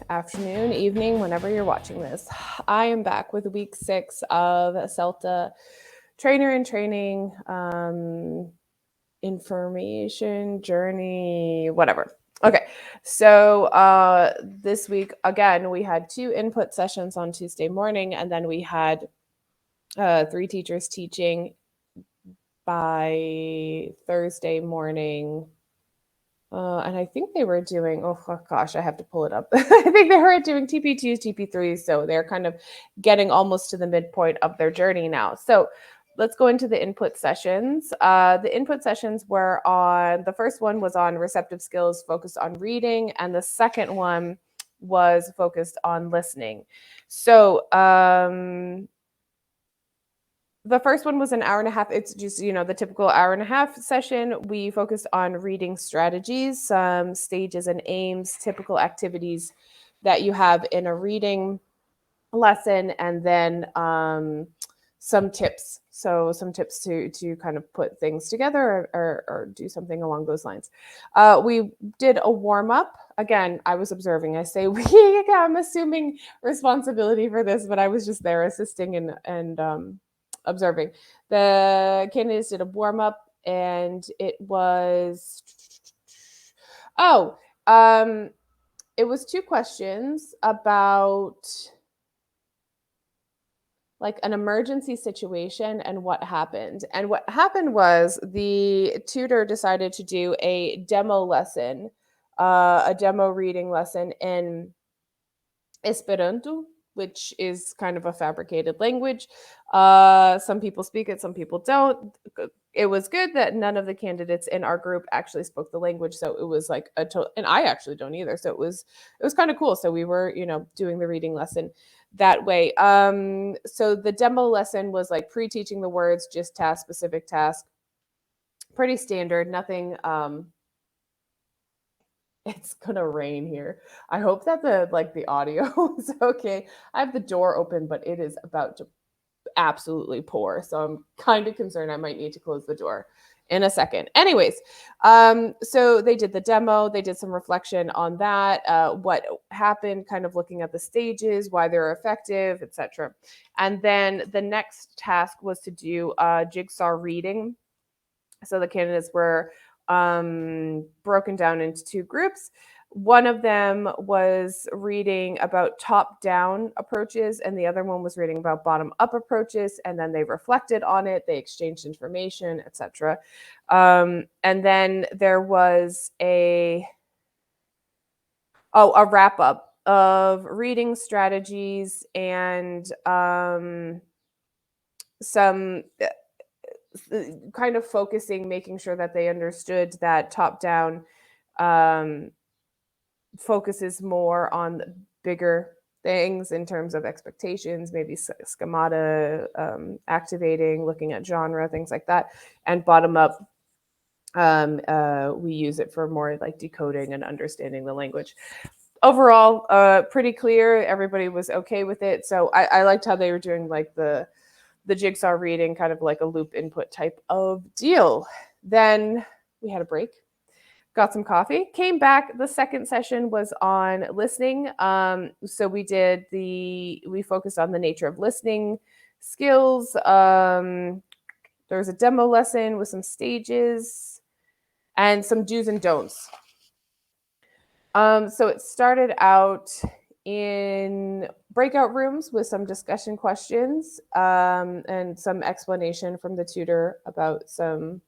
afternoon, evening, whenever you're watching this. I am back with week 6 of CELTA Trainer in Training, information, journey, whatever. Okay, so this week, again, we had 2 input sessions on Tuesday morning, and then we had 3 teachers teaching by Thursday morning. And I think they were doing, oh gosh, I have to pull it up. I think they were doing TP2s, TP3s. So they're kind of getting almost to the midpoint of their journey now. So let's go into the input sessions. The input sessions were on, the first one was on receptive skills focused on reading. And the second one was focused on listening. So, the first one was an hour and a half. It's just, the typical hour and a half session. We focused on reading strategies, some stages and aims, typical activities that you have in a reading lesson, and then some tips. So some tips to kind of put things together or do something along those lines. We did a warm up. Again, I was observing. I say we. I'm assuming responsibility for this, but I was just there assisting and observing. The candidates did a warm up, and it was it was 2 questions about like an emergency situation and what happened. And what happened was the tutor decided to do a demo lesson, a demo reading lesson in Esperanto, which is kind of a fabricated language. Some people speak it, some people don't. It was good that none of the candidates in our group actually spoke the language, so it was like and I actually don't either. So it was kind of cool. So we were, doing the reading lesson that way. So the demo lesson was like pre-teaching the words, just specific task. Pretty standard, nothing it's gonna rain here. I hope that the audio is okay. I have the door open, but it is about to absolutely pour. So I'm kind of concerned I might need to close the door in a second. Anyways, so they did the demo, they did some reflection on that, what happened, kind of looking at the stages, why they're effective, etc. And then the next task was to do jigsaw reading. So the candidates were broken down into 2 groups. One of them was reading about top-down approaches, and the other one was reading about bottom-up approaches. And then they reflected on it, they exchanged information, etc. And then there was a wrap-up of reading strategies and some kind of focusing, making sure that they understood that top-down focuses more on bigger things in terms of expectations, maybe schemata, activating, looking at genre, things like that. And bottom-up, we use it for more like decoding and understanding the language. Overall, pretty clear. Everybody was okay with it. So I liked how they were doing like the jigsaw reading, kind of like a loop input type of deal. Then we had a break, got some coffee, came back. The second session was on listening. So we focused on the nature of listening skills. There was a demo lesson with some stages and some do's and don'ts. So it started out in breakout rooms with some discussion questions and some explanation from the tutor about some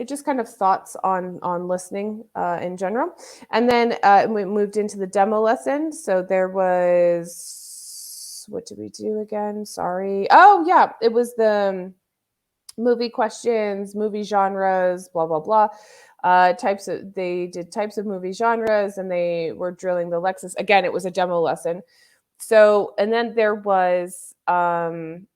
just kind of thoughts on listening in general. And then we moved into the demo lesson. So there was, what did we do again? Sorry. Oh yeah, it was the movie questions, movie genres, blah, blah, blah. They did types of movie genres, and they were drilling the Lexis. Again, it was a demo lesson. So, and then there was an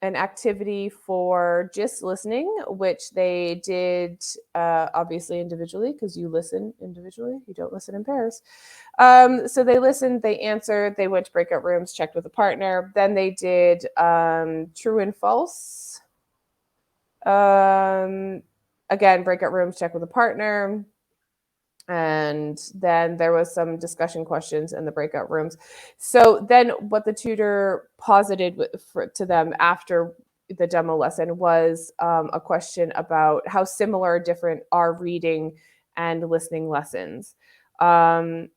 activity for just listening, which they did obviously individually, because you listen individually, you don't listen in pairs. So they listened, they answered, they went to breakout rooms, checked with a partner. Then they did true and false. again, breakout rooms, check with a partner. And then there was some discussion questions in the breakout rooms. So then what the tutor posited to them after the demo lesson was a question about how similar or different are reading and listening lessons. So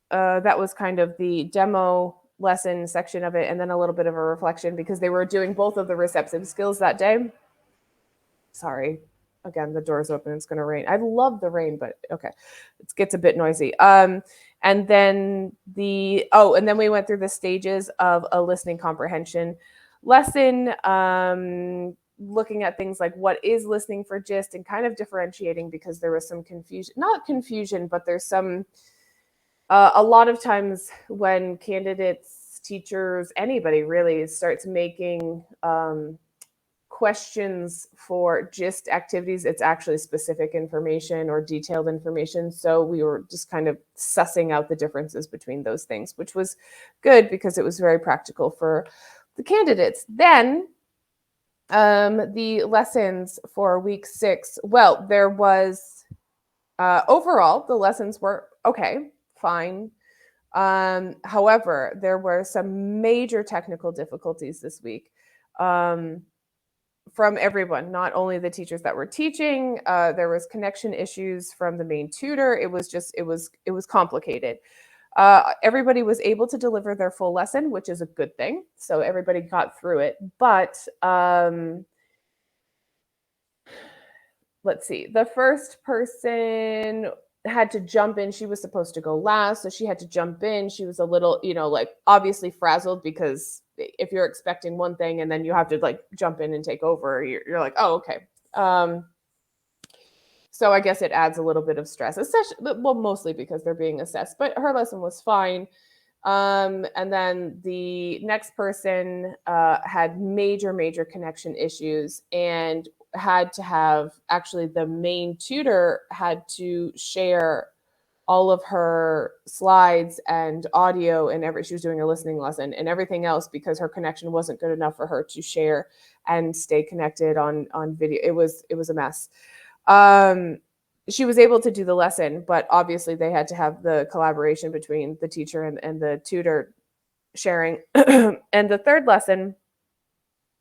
that was kind of the demo lesson section of it, and then a little bit of a reflection because they were doing both of the receptive skills that day. Sorry, again, the door's open. It's going to rain. I love the rain, but okay, it gets a bit noisy. And then and then we went through the stages of a listening comprehension lesson, looking at things like what is listening for gist and kind of differentiating because there was some confusion, not confusion, but there's some, a lot of times when candidates, teachers, anybody really starts making, questions for gist activities, it's actually specific information or detailed information. So we were just kind of sussing out the differences between those things, which was good because it was very practical for the candidates. Then the lessons for week 6, well, there was overall the lessons were okay, fine. However, there were some major technical difficulties this week. From everyone, not only the teachers that were teaching, there was connection issues from the main tutor. It was complicated. Everybody was able to deliver their full lesson, which is a good thing. So everybody got through it. But let's see, the first person had to jump in. She was supposed to go last, so she had to jump in. She was a little, like obviously frazzled because if you're expecting one thing and then you have to like jump in and take over, you're like, oh, okay. So I guess it adds a little bit of stress, well, mostly because they're being assessed, but her lesson was fine. And then the next person had major connection issues and had to have, actually the main tutor had to share all of her slides and audio and she was doing a listening lesson and everything else because her connection wasn't good enough for her to share and stay connected on video. It was a mess. She was able to do the lesson, but obviously they had to have the collaboration between the teacher and the tutor sharing. And the third lesson,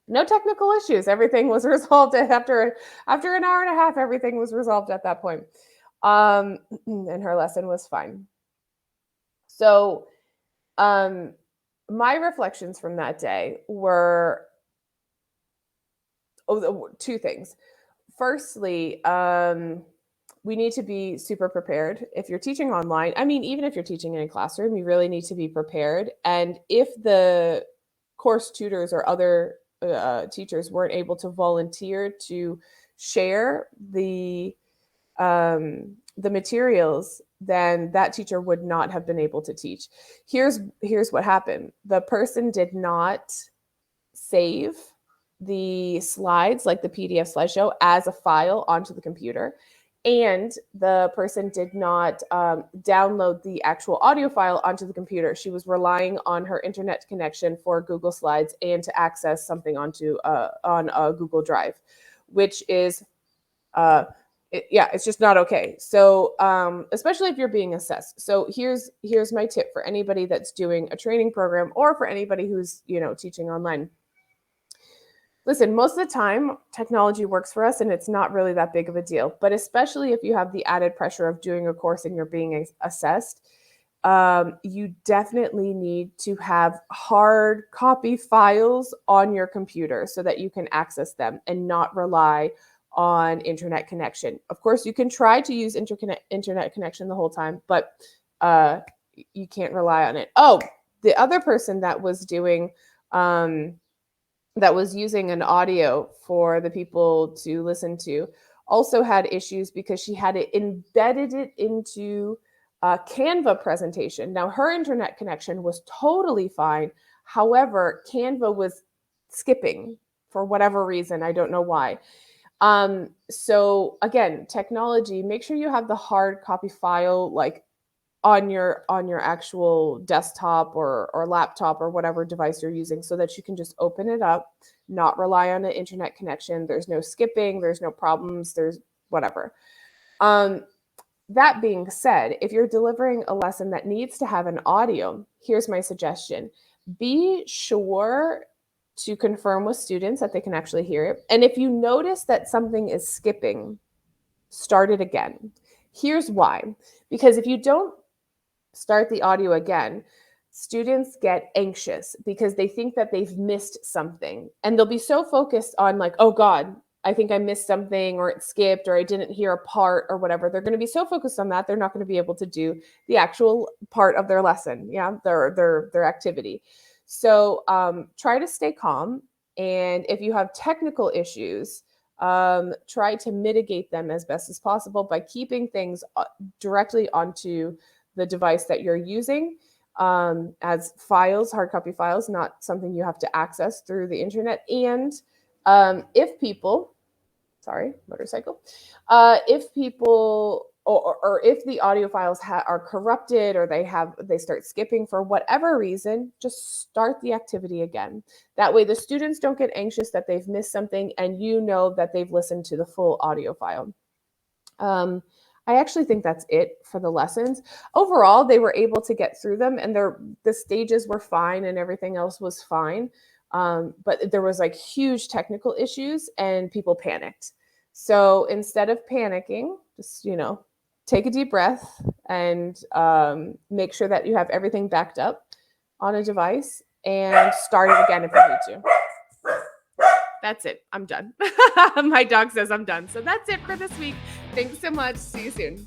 no technical issues. Everything was resolved after an hour and a half. Everything was resolved at that point. And her lesson was fine. So my reflections from that day were two things. Firstly, we need to be super prepared. If you're teaching online, I mean, even if you're teaching in a classroom, you really need to be prepared. And if the course tutors or other teachers weren't able to volunteer to share the materials, then that teacher would not have been able to teach. Here's what happened. The person did not save the slides, like the PDF slideshow, as a file onto the computer. And the person did not download the actual audio file onto the computer. She was relying on her internet connection for Google Slides and to access something onto on a Google Drive, which is it's just not okay. So especially if you're being assessed. So here's my tip for anybody that's doing a training program or for anybody who's teaching online. Listen, most of the time technology works for us and it's not really that big of a deal, but especially if you have the added pressure of doing a course and you're being assessed, you definitely need to have hard copy files on your computer so that you can access them and not rely on internet connection. Of course, you can try to use internet connection the whole time, but you can't rely on it. Oh, the other person that was doing that was using an audio for the people to listen to also had issues because she had embedded it into a Canva presentation. Now, her internet connection was totally fine. However, Canva was skipping for whatever reason. I don't know why. So again, technology, make sure you have the hard copy file like on your actual desktop or laptop or whatever device you're using, so that you can just open it up, not rely on an internet connection. There's no skipping, there's no problems, there's whatever. That being said, if you're delivering a lesson that needs to have an audio, here's my suggestion. Be sure to confirm with students that they can actually hear it. And if you notice that something is skipping, start it again. Here's why. Because if you don't start the audio again, students get anxious because they think that they've missed something. And they'll be so focused on like, oh God, I think I missed something, or it skipped, or I didn't hear a part, or whatever. They're going to be so focused on that, they're not going to be able to do the actual part of their lesson, their activity. So try to stay calm. And if you have technical issues, try to mitigate them as best as possible by keeping things directly onto the device that you're using, as files, hard copy files, not something you have to access through the internet. And if people, sorry, motorcycle, if people or if the audio files are corrupted, or they start skipping for whatever reason, just start the activity again. That way the students don't get anxious that they've missed something, and you know that they've listened to the full audio file. I actually think that's it for the lessons. Overall, they were able to get through them, and the stages were fine and everything else was fine. But there was like huge technical issues and people panicked. So instead of panicking, just, take a deep breath and make sure that you have everything backed up on a device, and start it again if you need to. That's it. I'm done. My dog says I'm done. So that's it for this week. Thanks so much. See you soon.